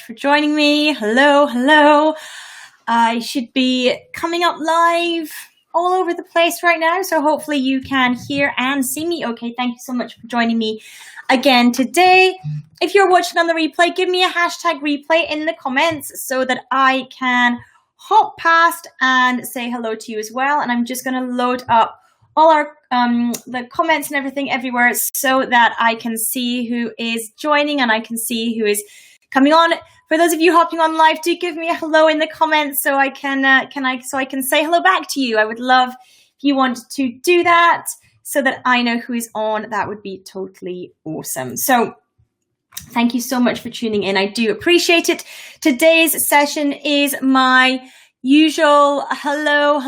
for joining me. Hello, hello. I should be coming up live all over the place right now, so hopefully you can hear and see me okay. Thank you so much for joining me again today. If you're watching on the replay, give me a hashtag replay in the comments so that I can hop past and say hello to you as well. And I'm just going to load up all our the comments and everything everywhere so that I can see who is joining and I can see who is coming on. For those of you hopping on live, do give me a hello in the comments so I can say hello back to you. I would love if you want to do that so that I know who is on. That would be totally awesome. So thank you so much for tuning in. I do appreciate it. Today's session is my usual hello.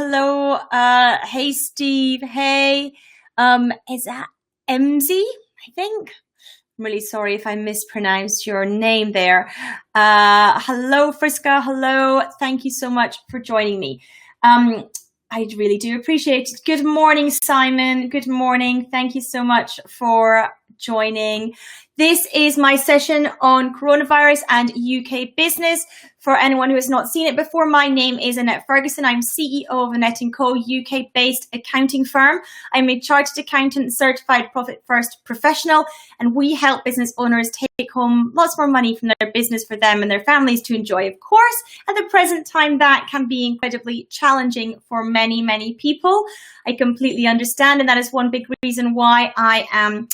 Hey Steve. Hey, is that MZ? I think. I'm really sorry if I mispronounced your name there. Hello Friska. Hello. Thank you so much for joining me. I really do appreciate it. Good morning, Simon. Good morning. Thank you so much for joining. This is my session on coronavirus and UK business. For anyone who has not seen it before, my name is Annette Ferguson. I'm CEO of Annette & Co, UK-based accounting firm. I'm a chartered accountant, certified profit first professional, and we help business owners take home lots more money from their business for them and their families to enjoy. Of course, at the present time, that can be incredibly challenging for many, many people. I completely understand, and that is one big reason why I am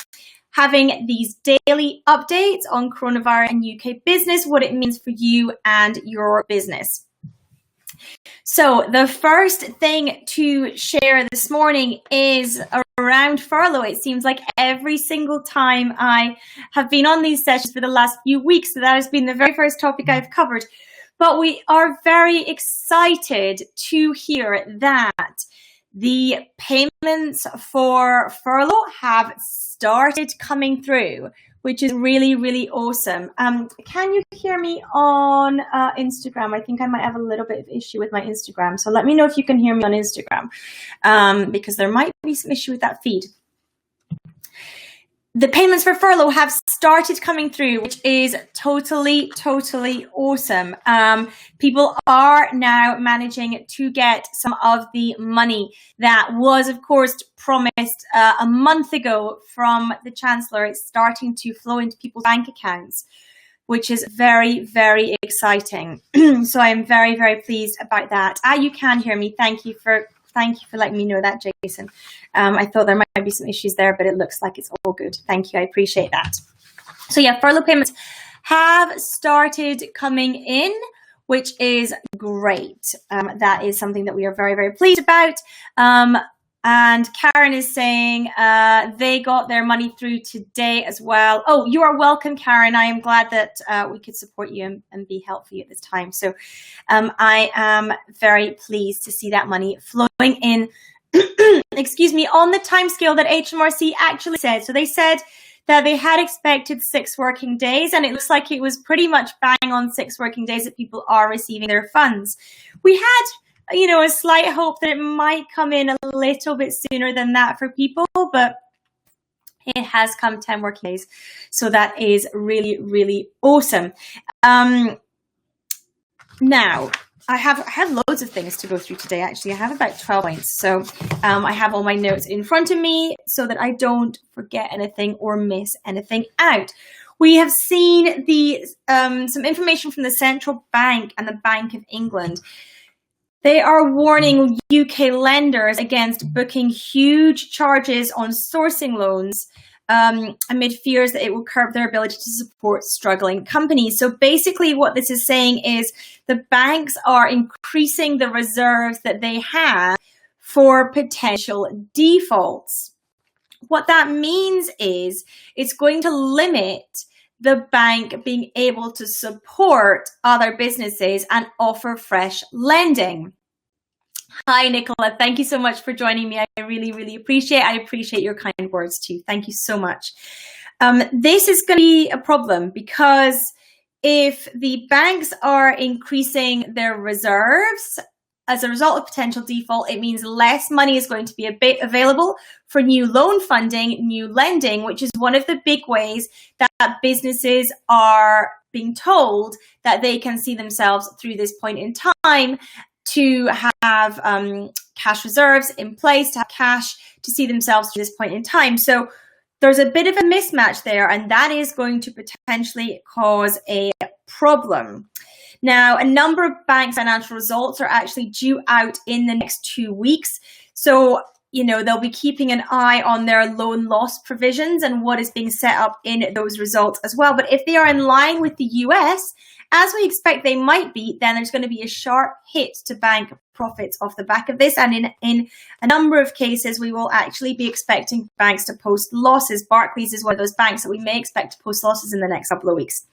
having these daily updates on coronavirus and UK business, what it means for you and your business. So the first thing to share this morning is around furlough. It seems like every single time I have been on these sessions for the last few weeks, that has been the very first topic I've covered. But we are very excited to hear that the payments for furlough have started coming through, which is really, really awesome. Can you hear me on Instagram? I think I might have a little bit of issue with my Instagram. So let me know if you can hear me on Instagram, because there might be some issue with that feed. The payments for furlough have started coming through, which is totally awesome. People are now managing to get some of the money that was, of course, promised a month ago from the Chancellor. It's starting to flow into people's bank accounts, which is very, very exciting. So I'm very, very pleased about that. You can hear me. Thank you for letting me know that, Jason. I thought there might be some issues there, but it looks like it's all good. Thank you. I appreciate that. So yeah, furlough payments have started coming in, which is great. That is something that we are very, very pleased about. And Karen is saying they got their money through today as well. Oh, you are welcome, Karen. I am glad that we could support you and be helpful at this time. So I am very pleased to see that money flowing in, excuse me, on the timescale that HMRC actually said. So they said that they had expected 6 working days, and it looks like it was pretty much bang on 6 working days that people are receiving their funds. We had a slight hope that it might come in a little bit sooner than that for people, but it has come 10 working days. So that is really, really awesome. Now, I have loads of things to go through today, actually. I have about 12 points. So I have all my notes in front of me so that I don't forget anything or miss anything out. We have seen some information from the Central Bank and the Bank of England. They are warning UK lenders against booking huge charges on sourcing loans amid fears that it will curb their ability to support struggling companies. So basically what this is saying is the banks are increasing the reserves that they have for potential defaults. What that means is it's going to limit the bank being able to support other businesses and offer fresh lending. Hi, Nicola. Thank you so much for joining me. I really, really appreciate it. I appreciate your kind words too. Thank you so much. This is going to be a problem because if the banks are increasing their reserves as a result of potential default, it means less money is going to be available for new loan funding, new lending, which is one of the big ways that businesses are being told that they can see themselves through this point in time to have cash reserves in place, to have cash to see themselves through this point in time. So there's a bit of a mismatch there, and that is going to potentially cause a problem. Now, a number of banks' financial results are actually due out in the next 2 weeks. So, they'll be keeping an eye on their loan loss provisions and what is being set up in those results as well. But if they are in line with the US, as we expect they might be, then there's going to be a sharp hit to bank profits off the back of this. And in a number of cases, we will actually be expecting banks to post losses. Barclays is one of those banks that we may expect to post losses in the next couple of weeks.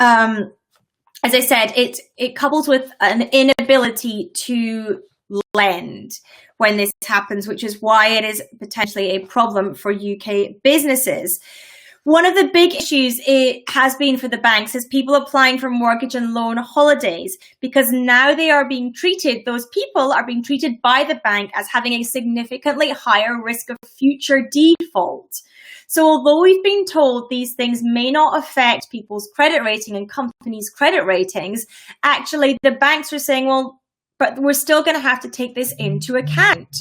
As I said, it couples with an inability to lend when this happens, which is why it is potentially a problem for UK businesses. One of the big issues it has been for the banks is people applying for mortgage and loan holidays, because now those people are being treated by the bank as having a significantly higher risk of future default. So although we've been told these things may not affect people's credit rating and companies' credit ratings, actually the banks are saying, well, but we're still going to have to take this into account.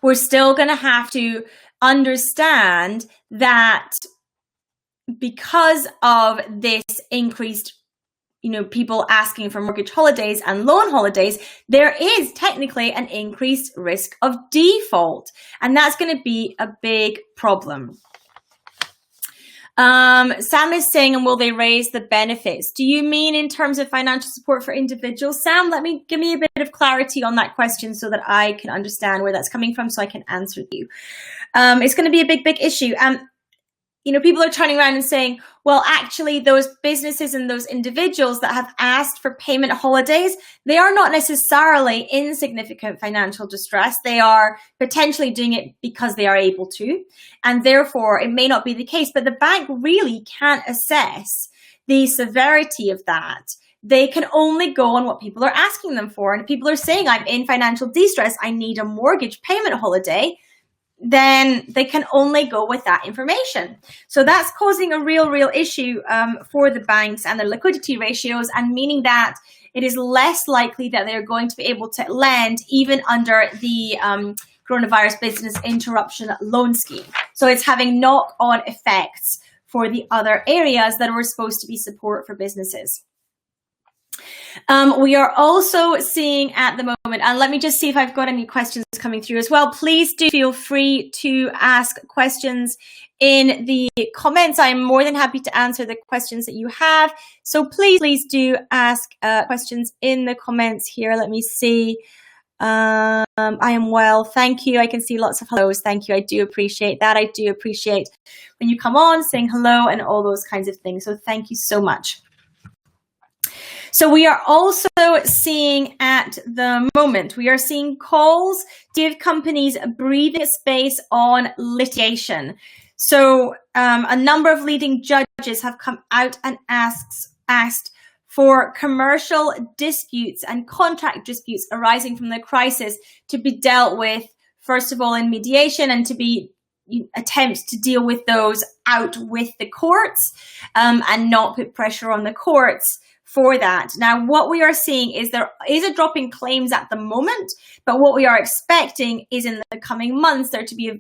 We're still going to have to understand that because of this increased, people asking for mortgage holidays and loan holidays, there is technically an increased risk of default. And that's going to be a big problem. Sam is saying, and will they raise the benefits? Do you mean in terms of financial support for individuals? Sam, give me a bit of clarity on that question so that I can understand where that's coming from so I can answer you. It's going to be a big, big issue. People are turning around and saying, well, actually, those businesses and those individuals that have asked for payment holidays, they are not necessarily in significant financial distress. They are potentially doing it because they are able to, and therefore it may not be the case. But the bank really can't assess the severity of that. They can only go on what people are asking them for. And if people are saying, I'm in financial distress, I need a mortgage payment holiday, then they can only go with that information. So that's causing a real issue for the banks and their liquidity ratios, and meaning that it is less likely that they're going to be able to lend even under the coronavirus business interruption loan scheme. So it's having knock-on effects for the other areas that were supposed to be support for businesses. We are also seeing at the moment, and let me just see if I've got any questions coming through as well. Please do feel free to ask questions in the comments. I'm more than happy to answer the questions that you have. So please do ask questions in the comments here. Let me see. I am well. Thank you. I can see lots of hellos. Thank you. I do appreciate that. I do appreciate when you come on saying hello and all those kinds of things. So thank you so much. So we are also seeing at the moment, we are seeing calls to give companies breathing space on litigation. So a number of leading judges have come out and asked for commercial disputes and contract disputes arising from the crisis to be dealt with, first of all, in mediation, and to be attempts to deal with those out with the courts and not put pressure on the courts for that. Now, what we are seeing is there is a drop in claims at the moment, but what we are expecting is in the coming months there to be a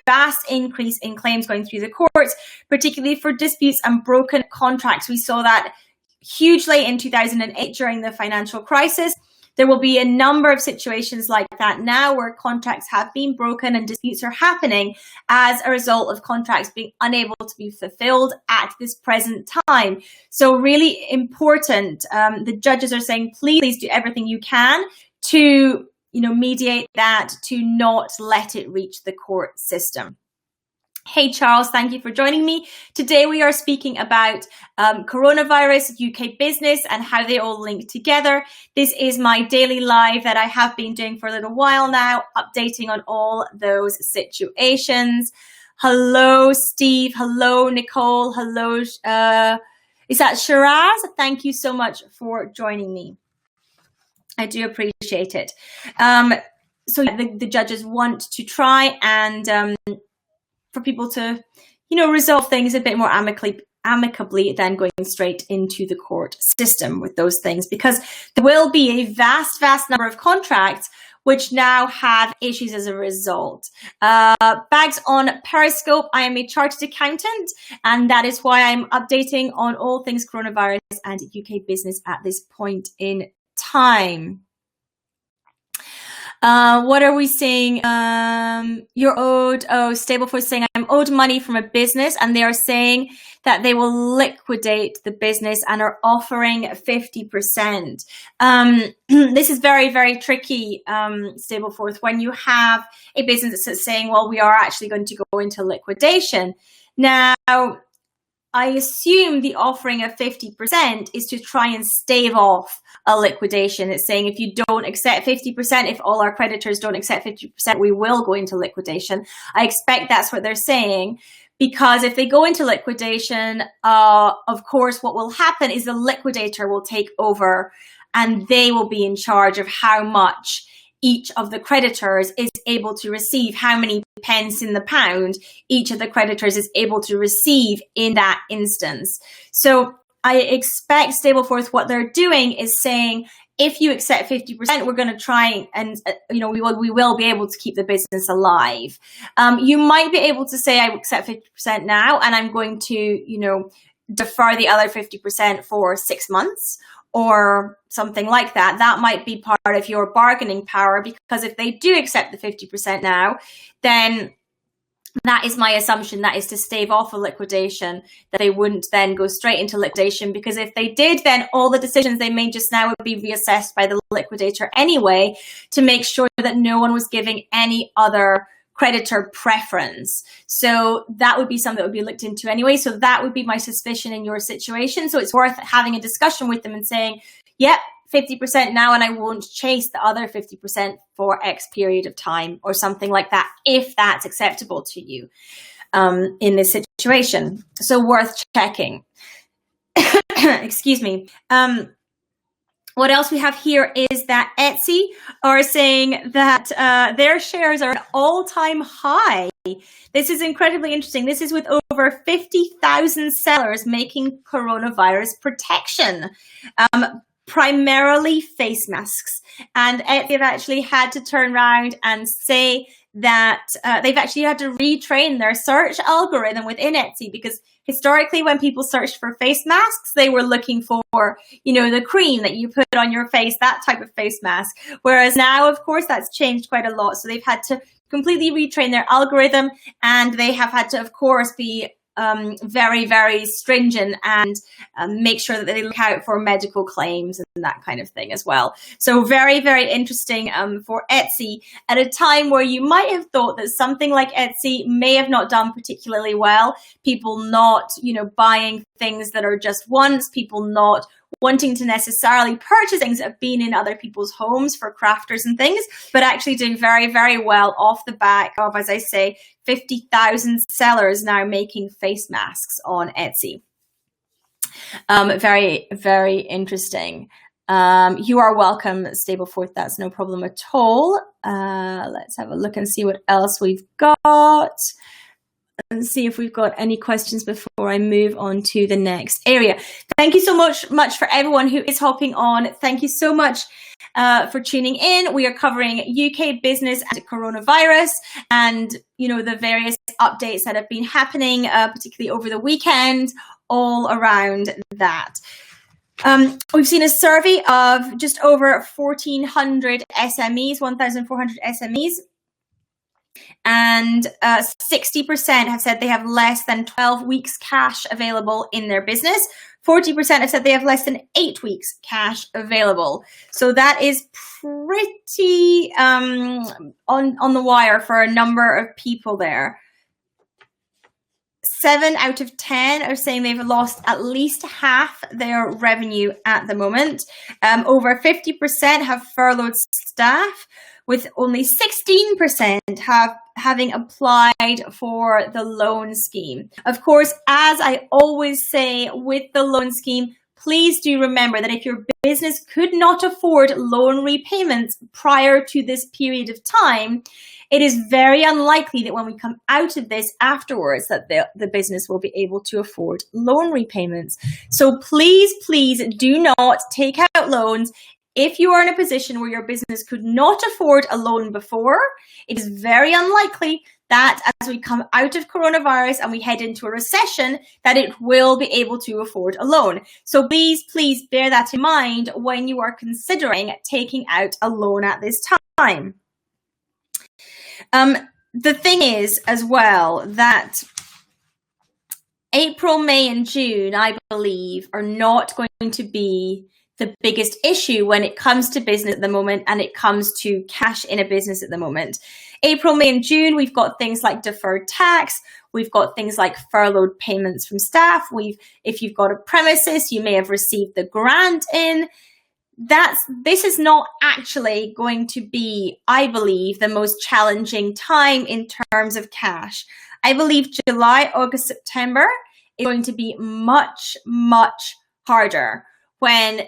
vast increase in claims going through the courts, particularly for disputes and broken contracts. We saw that hugely in 2008 during the financial crisis. There will be a number of situations like that now where contracts have been broken and disputes are happening as a result of contracts being unable to be fulfilled at this present time. So really important. The judges are saying, please do everything you can to, mediate that, to not let it reach the court system. Hey, Charles, thank you for joining me. Today, we are speaking about coronavirus, UK business, and how they all link together. This is my daily live that I have been doing for a little while now, updating on all those situations. Hello, Steve. Hello, Nicole. Hello. Is that Shiraz? Thank you so much for joining me. I do appreciate it. So the judges want to try and for people to, resolve things a bit more amicably then going straight into the court system with those things, because there will be a vast number of contracts which now have issues as a result. Bags on Periscope. I am a chartered accountant, and that is why I'm updating on all things coronavirus and UK business at this point in time. What are we saying? You're owed, Stableforce saying I'm owed money from a business, and they are saying that they will liquidate the business and are offering 50%. This is very, very tricky, Stableforce, when you have a business that's saying, well, we are actually going to go into liquidation. Now, I assume the offering of 50% is to try and stave off a liquidation. It's saying if you don't accept 50%, if all our creditors don't accept 50%, we will go into liquidation. I expect that's what they're saying, because if they go into liquidation, of course, what will happen is the liquidator will take over and they will be in charge of how much each of the creditors is able to receive, how many pence in the pound each of the creditors is able to receive in that instance. So I expect Stableforce, what they're doing is saying, if you accept 50%, we're going to try and we will be able to keep the business alive. You might be able to say, I accept 50% now, and I'm going to, defer the other 50% for 6 months, or something like that. That might be part of your bargaining power, because if they do accept the 50% now, then that is my assumption, that is to stave off a liquidation, that they wouldn't then go straight into liquidation, because if they did, then all the decisions they made just now would be reassessed by the liquidator anyway, to make sure that no one was giving any other creditor preference. So that would be something that would be looked into anyway. So that would be my suspicion in your situation. So it's worth having a discussion with them and saying, yep, 50% now, and I won't chase the other 50% for X period of time, or something like that, if that's acceptable to you in this situation. So worth checking. Excuse me. What else we have here is that Etsy are saying that their shares are at all-time high. This is incredibly interesting. This is with over 50,000 sellers making coronavirus protection, primarily face masks. And Etsy have actually had to turn around and say that they've actually had to retrain their search algorithm within Etsy, because historically when people searched for face masks, they were looking for, the cream that you put on your face, that type of face mask. Whereas now, of course, that's changed quite a lot. So they've had to completely retrain their algorithm, and they have had to, of course, be very, very stringent and make sure that they look out for medical claims and that kind of thing as well. So very, very interesting for Etsy at a time where you might have thought that something like Etsy may have not done particularly well. People not, buying things that are just once, people not wanting to necessarily purchase things that have been in other people's homes for crafters and things, but actually doing very, very well off the back of, as I say, 50,000 sellers now making face masks on Etsy. Very, very interesting. You are welcome, Stableforth. That's no problem at all. Let's have a look and see what else we've got. And see if we've got any questions before I move on to the next area. Thank you so much for everyone who is hopping on. Thank you so much for tuning in. We are covering UK business and coronavirus, and the various updates that have been happening, particularly over the weekend, all around that. We've seen a survey of just over 1,400 SMEs, 1,400 SMEs. And 60% have said they have less than 12 weeks cash available in their business. 40% have said they have less than 8 weeks cash available. So that is pretty on the wire for a number of people there. 7 out of 10 are saying they've lost at least half their revenue at the moment. Over 50% have furloughed staff, with only 16% having applied for the loan scheme. Of course, as I always say with the loan scheme, please do remember that if your business could not afford loan repayments prior to this period of time, it is very unlikely that when we come out of this afterwards that the business will be able to afford loan repayments. So please, please do not take out loans. If you are in a position where your business could not afford a loan before, it is very unlikely that as we come out of coronavirus and we head into a recession, that it will be able to afford a loan. So please, please bear that in mind when you are considering taking out a loan at this time. The thing is as well that April, May, and June, I believe, are not going to be the biggest issue when it comes to business at the moment and it comes to cash in a business at the moment. April, May, and June, we've got things like deferred tax. We've got things like furloughed payments from staff. If you've got a premises, you may have received the grant in. This is not actually going to be, I believe, the most challenging time in terms of cash. I believe July, August, September is going to be much, much harder when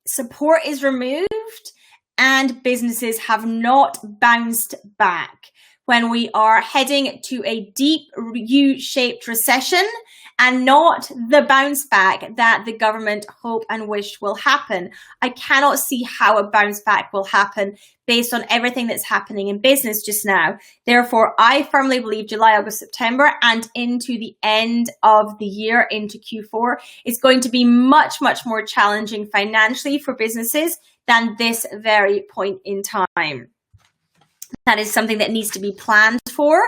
support is removed and businesses have not bounced back, when we are heading to a deep U-shaped recession and not the bounce back that the government hope and wish will happen. I cannot see how a bounce back will happen based on everything that's happening in business just now. Therefore, I firmly believe July, August, September and into the end of the year, into Q4, is going to be much, much more challenging financially for businesses than this very point in time. That is something that needs to be planned for.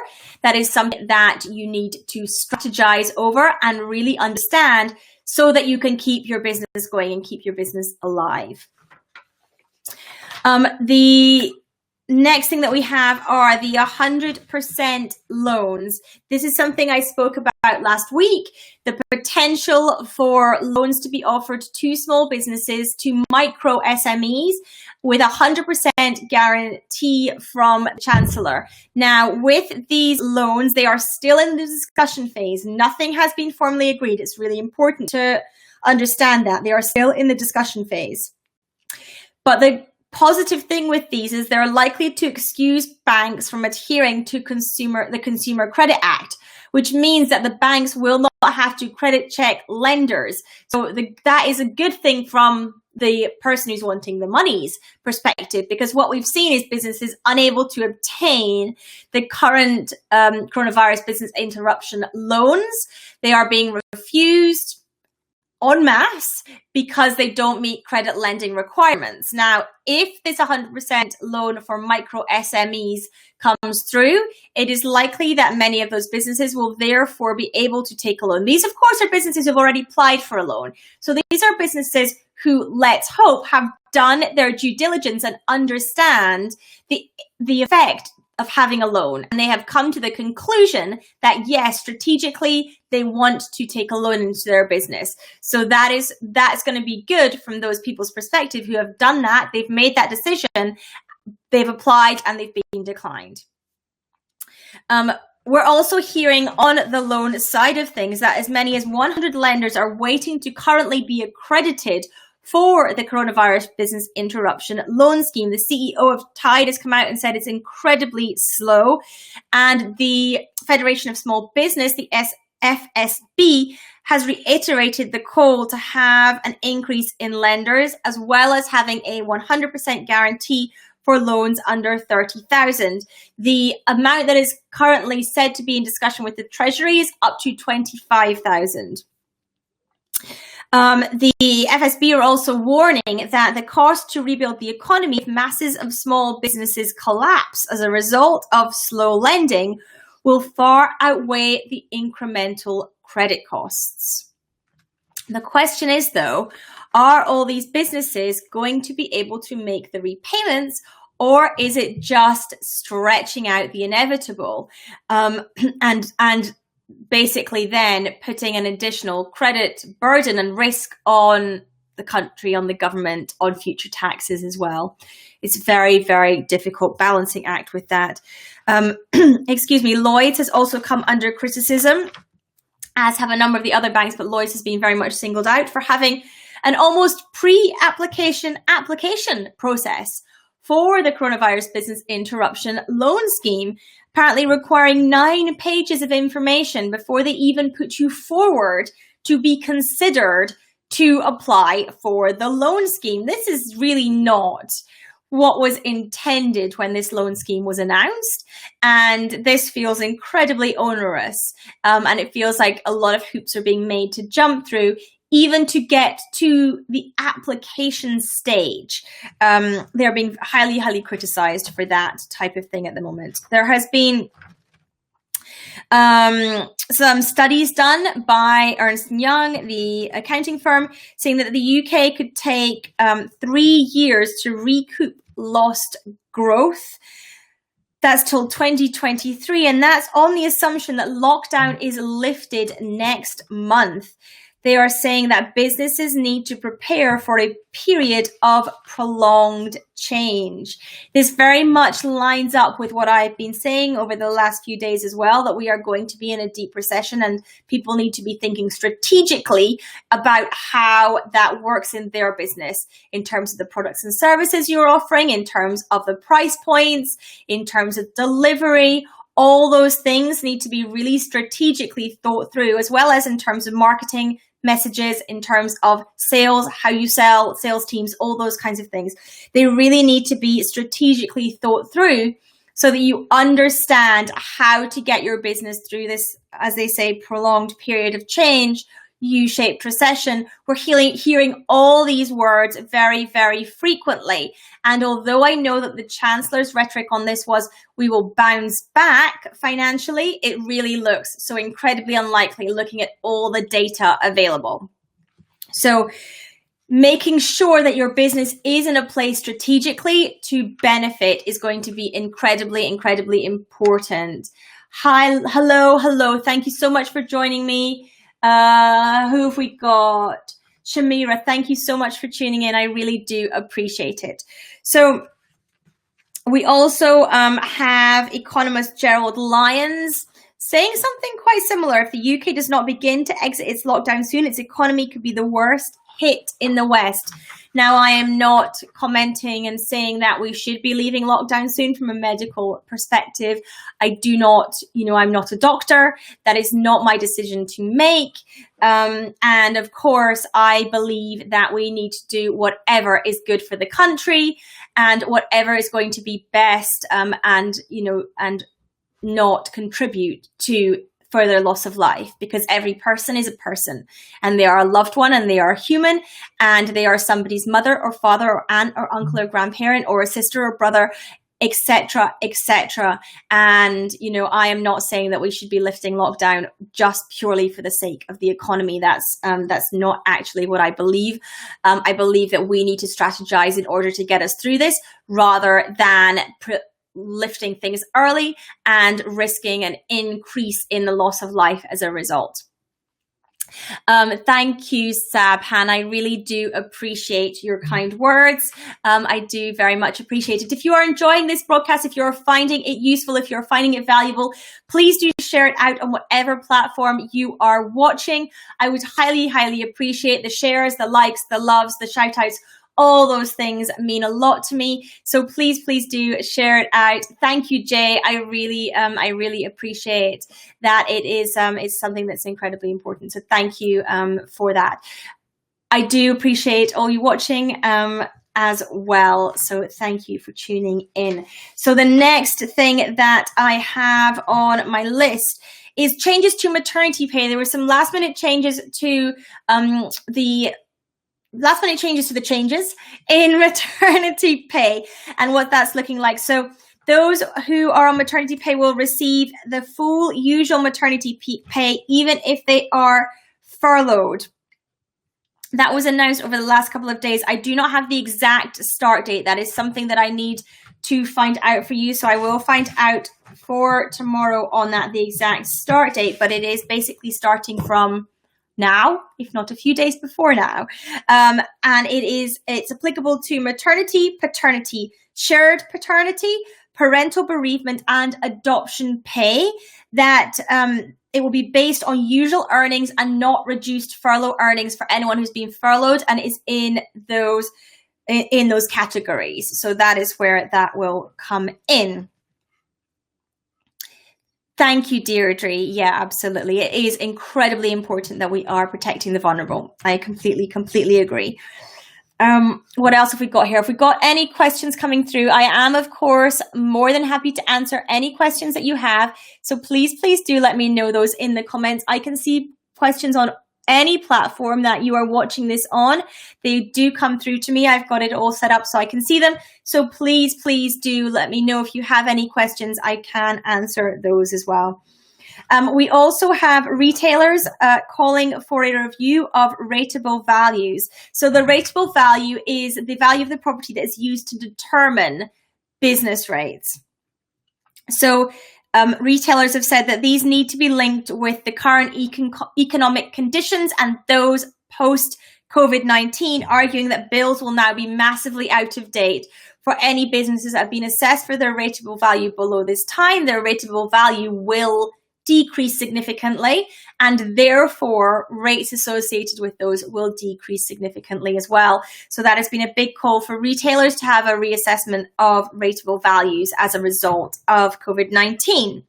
That is something that you need to strategize over and really understand so that you can keep your business going and keep your business alive. The next thing that we have are the 100% loans. This is something I spoke about last week, the potential for loans to be offered to small businesses, to micro SMEs, with 100% guarantee from the Chancellor. Now, with these loans, they are still in the discussion phase. Nothing has been formally agreed. It's really important to understand that. They are still in the discussion phase. But the positive thing with these is they're likely to excuse banks from adhering to the Consumer Credit Act, which means that the banks will not have to credit check lenders. So that is a good thing from the person who's wanting the money's perspective, because what we've seen is businesses unable to obtain the current coronavirus business interruption loans. They are being refused en masse because they don't meet credit lending requirements. Now, if this 100% loan for micro SMEs comes through, it is likely that many of those businesses will therefore be able to take a loan. These, of course, are businesses who have already applied for a loan. So these are businesses who, let's hope, have done their due diligence and understand the effect of having a loan. And they have come to the conclusion that, yes, strategically, they want to take a loan into their business. So that's going to be good from those people's perspective who have done that. They've made that decision, they've applied, and they've been declined. We're also hearing on the loan side of things that as many as 100 lenders are waiting to currently be accredited for the coronavirus business interruption loan scheme. The CEO of Tide has come out and said it's incredibly slow. And the Federation of Small Business, the FSB, has reiterated the call to have an increase in lenders, as well as having a 100% guarantee for loans under 30,000. The amount that is currently said to be in discussion with the Treasury is up to 25,000. The FSB are also warning that the cost to rebuild the economy if masses of small businesses collapse as a result of slow lending will far outweigh the incremental credit costs. The question is, though, are all these businesses going to be able to make the repayments, or is it just stretching out the inevitable and basically then putting an additional credit burden and risk on the country, on the government, on future taxes as well? It's a very, very difficult balancing act with that. Excuse me, Lloyds has also come under criticism, as have a number of the other banks, but Lloyds has been very much singled out for having an almost pre-application process for the coronavirus business interruption loan scheme, apparently requiring 9 pages of information before they even put you forward to be considered to apply for the loan scheme. This is really not what was intended when this loan scheme was announced. And this feels incredibly onerous. And it feels like a lot of hoops are being made to jump through, even to get to the application stage. They're being highly, highly criticized for that type of thing at the moment. There has been some studies done by Ernst & Young, the accounting firm, saying that the UK could take 3 years to recoup lost growth. That's till 2023, and that's on the assumption that lockdown is lifted next month. They are saying that businesses need to prepare for a period of prolonged change. This very much lines up with what I've been saying over the last few days as well, that we are going to be in a deep recession and people need to be thinking strategically about how that works in their business in terms of the products and services you're offering, in terms of the price points, in terms of delivery. All those things need to be really strategically thought through, as well as in terms of marketing messages, in terms of sales, how you sell, sales teams, all those kinds of things. They really need to be strategically thought through so that you understand how to get your business through this, as they say, prolonged period of change, U-shaped recession. We're hearing all these words very, very frequently. And although I know that the Chancellor's rhetoric on this was, we will bounce back financially, it really looks so incredibly unlikely looking at all the data available. So making sure that your business is in a place strategically to benefit is going to be incredibly, incredibly important. Hi, hello. Thank you so much for joining me. Who have we got? Shamira, thank you so much for tuning in. I really do appreciate it. So we also have economist Gerald Lyons saying something quite similar. If the UK does not begin to exit its lockdown soon, its economy could be the worst hit in the West. Now, I am not commenting and saying that we should be leaving lockdown soon from a medical perspective. I do not, I'm not a doctor. That is not my decision to make. And of course, I believe that we need to do whatever is good for the country and whatever is going to be best, and not contribute to further loss of life, because every person is a person and they are a loved one and they are human and they are somebody's mother or father or aunt or uncle or grandparent or a sister or brother, etc., etc. And, I am not saying that we should be lifting lockdown just purely for the sake of the economy. That's not actually what I believe. I believe that we need to strategize in order to get us through this rather than lifting things early and risking an increase in the loss of life as a result. Thank you, Sabhan. I really do appreciate your kind words. I do very much appreciate it. If you are enjoying this broadcast, if you're finding it useful, if you're finding it valuable, please do share it out on whatever platform you are watching. I would highly, highly appreciate the shares, the likes, the loves, the shout outs. All those things mean a lot to me. So please do share it out. Thank you, Jay. I really appreciate that. It's something that's incredibly important. So thank you for that. I do appreciate all you watching as well. So thank you for tuning in. So the next thing that I have on my list is changes to maternity pay. There were some last minute changes to the changes in maternity pay and what that's looking like. So those who are on maternity pay will receive the full usual maternity pay even if they are furloughed. That was announced over the last couple of days. I do not have the exact start date. That is something that I need to find out for you. So I will find out for tomorrow on that, the exact start date, but it is basically starting from now, if not a few days before now. And it's applicable to maternity, paternity, shared paternity, parental bereavement, and adoption pay. That it will be based on usual earnings and not reduced furlough earnings for anyone who's been furloughed and is in those categories. So that is where that will come in. Thank you, Deirdre. Yeah, absolutely. It is incredibly important that we are protecting the vulnerable. I completely agree. What else have we got here? If we've got any questions coming through, I am, of course, more than happy to answer any questions that you have. So please do let me know those in the comments. I can see questions on any platform that you are watching this on. They do come through to me. I've got it all set up so I can see them. So please do let me know if you have any questions. I can answer those as well. We also have retailers calling for a review of rateable values. So the rateable value is the value of the property that is used to determine business rates. So retailers have said that these need to be linked with the current economic conditions and those post-COVID-19, arguing that bills will now be massively out of date. For any businesses that have been assessed for their rateable value below this time, their rateable value will decrease significantly, and therefore rates associated with those will decrease significantly as well. So that has been a big call for retailers to have a reassessment of rateable values as a result of COVID-19.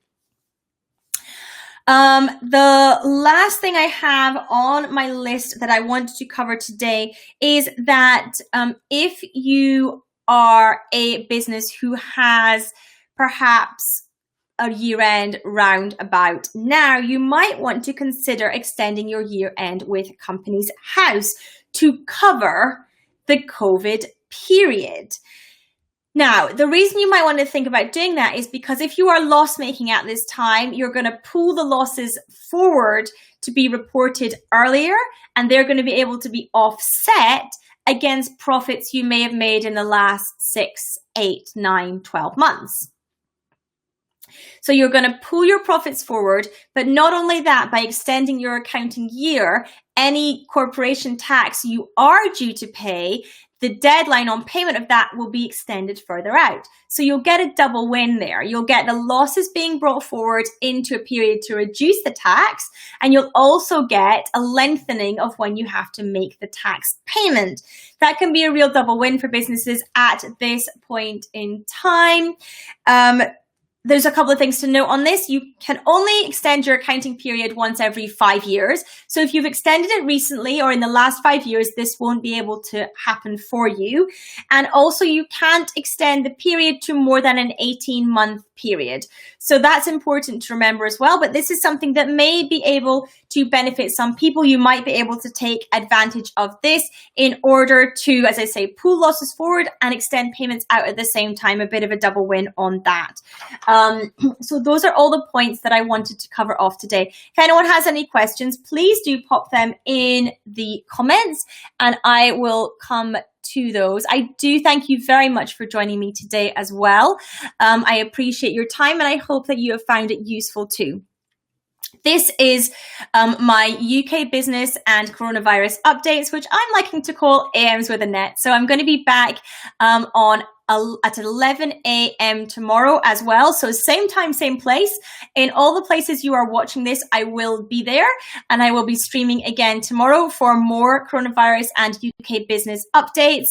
The last thing I have on my list that I wanted to cover today is that if you are a business who has perhaps a year-end round about now, you might want to consider extending your year-end with Companies House to cover the COVID period. Now, the reason you might want to think about doing that is because if you are loss-making at this time, you're going to pull the losses forward to be reported earlier, and they're going to be able to be offset against profits you may have made in the last 6, 8, 9, 12 months. So you're going to pull your profits forward, but not only that, by extending your accounting year, any corporation tax you are due to pay, the deadline on payment of that will be extended further out. So you'll get a double win there. You'll get the losses being brought forward into a period to reduce the tax, and you'll also get a lengthening of when you have to make the tax payment. That can be a real double win for businesses at this point in time. There's a couple of things to note on this. You can only extend your accounting period once every 5 years. So if you've extended it recently or in the last 5 years, this won't be able to happen for you. And also you can't extend the period to more than an 18-month period. So that's important to remember as well. But this is something that may be able to benefit some people. You might be able to take advantage of this in order to, as I say, pull losses forward and extend payments out at the same time. A bit of a double win on that. So those are all the points that I wanted to cover off today. If anyone has any questions, please do pop them in the comments and I will come to those. I do thank you very much for joining me today as well. I appreciate your time and I hope that you have found it useful too. This is my UK business and coronavirus updates, which I'm liking to call AMs with Annette. So I'm going to be back at 11 a.m. tomorrow as well. So same time, same place. In all the places you are watching this, I will be there and I will be streaming again tomorrow for more coronavirus and UK business updates.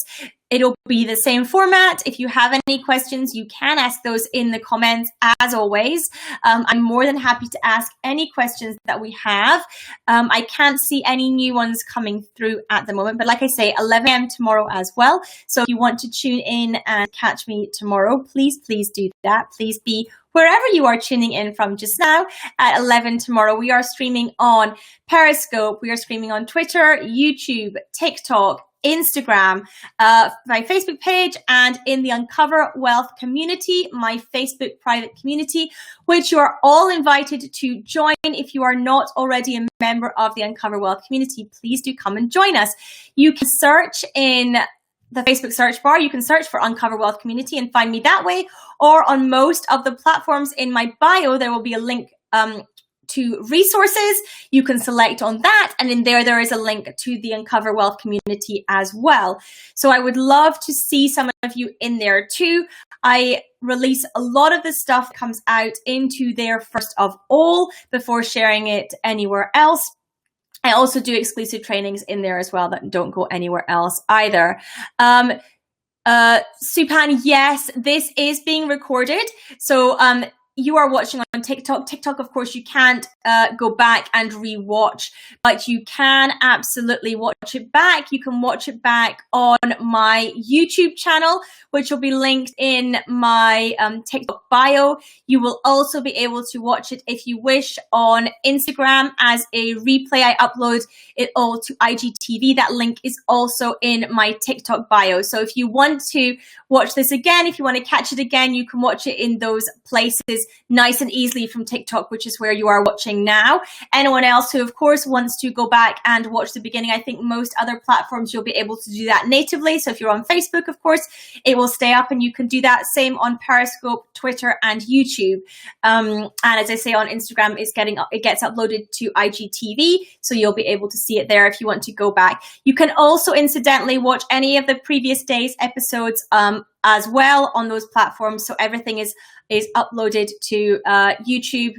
It'll be the same format. If you have any questions, you can ask those in the comments as always. I'm more than happy to ask any questions that we have. I can't see any new ones coming through at the moment, but like I say, 11 a.m. tomorrow as well. So if you want to tune in and catch me tomorrow, please do that. Please be wherever you are tuning in from just now at 11 tomorrow. We are streaming on Periscope. We are streaming on Twitter, YouTube, TikTok, Instagram, my Facebook page, and in the Uncover Wealth community, my Facebook private community, which you are all invited to join. If you are not already a member of the Uncover Wealth community, please do come and join us. You can search in the Facebook search bar. You can search for Uncover Wealth Community and find me that way, or on most of the platforms in my bio, there will be a link to resources. You can select on that. And in there is a link to the Uncover Wealth community as well. So I would love to see some of you in there too. I release a lot of the stuff that comes out into there first of all before sharing it anywhere else. I also do exclusive trainings in there as well that don't go anywhere else either. Supan, yes, this is being recorded. So you are watching on TikTok. TikTok, of course, you can't go back and re-watch, but you can absolutely watch it back. You can watch it back on my YouTube channel, which will be linked in my TikTok bio. You will also be able to watch it if you wish on Instagram as a replay. I upload it all to IGTV. That link is also in my TikTok bio. So if you want to watch this again, if you want to catch it again, you can watch it in those places nice and easily from TikTok, which is where you are watching now. Anyone else who, of course, wants to go back and watch the beginning, I think most other platforms you'll be able to do that natively. So if you're on Facebook, of course, it will stay up and you can do that. Same on Periscope, Twitter, and YouTube. And as I say, on Instagram, it gets uploaded to IGTV, so you'll be able to see it there if you want to go back. You can also incidentally watch any of the previous days' episodes as well on those platforms. So everything is uploaded to YouTube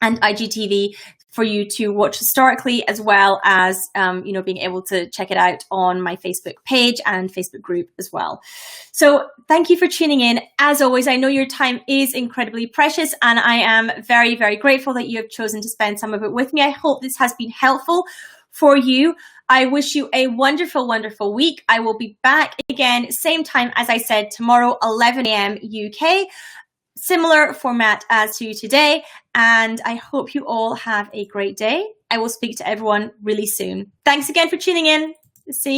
and IGTV for you to watch historically, as well as being able to check it out on my Facebook page and Facebook group as well. So thank you for tuning in. As always, I know your time is incredibly precious, and I am very, very grateful that you have chosen to spend some of it with me. I hope this has been helpful for you. I wish you a wonderful, wonderful week. I will be back again, same time as I said, tomorrow, 11 a.m. UK. Similar format as to today, and I hope you all have a great day. I will speak to everyone really soon. Thanks again for tuning in. See you.